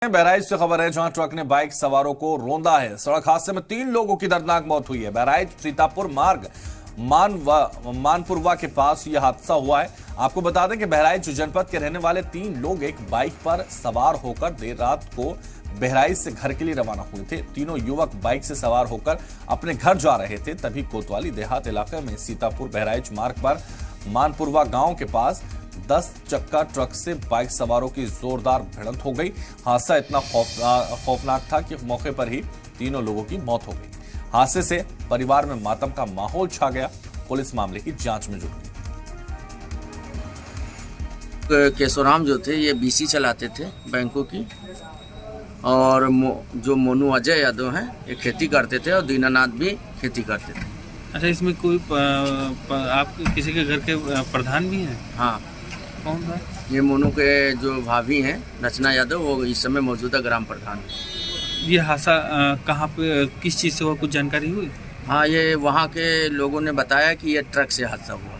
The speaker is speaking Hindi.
बहराइच से खबर है जहां ट्रक ने बाइक सवारों को रौंदा है। सड़क हादसे में 3 लोगों की दर्दनाक मौत हुई है। बहराइच सीतापुर मार्ग मानपुरवा के पास यह हादसा हुआ है। आपको बता दें कि बहराइच जनपद के रहने वाले 3 लोग एक बाइक पर सवार होकर देर रात को बहराइच से घर के लिए रवाना हुए थे। तीनों युवक बाइक से सवार होकर अपने घर जा रहे थे, तभी कोतवाली देहात इलाके में सीतापुर बहराइच मार्ग पर मानपुरवा गांव के पास 10 चक्का ट्रक से बाइक सवारों की जोरदार भिड़ंत हो गई। हादसा इतना खौफनाक था कि मौके पर ही तीनों लोगों की मौत हो गई। हादसे से परिवार में मातम का माहौल छा गया। पुलिस मामले की जांच में जुट गई। केशोराम जो थे ये बीसी चलाते थे बैंकों की, और जो मोनू अजय यादव हैं ये खेती करते थे और दीनानाथ भी खेती करते थे। अच्छा, इसमें कोई आप किसी के घर के प्रधान भी हैं? हाँ। कौन था? ये मोनू के जो भाभी हैं रचना यादव, वो इस समय मौजूदा ग्राम प्रधान है। ये हादसा कहाँ पे, किस चीज़ से हुआ, कुछ जानकारी हुई? हाँ, ये वहाँ के लोगों ने बताया कि ये ट्रक से हादसा हुआ।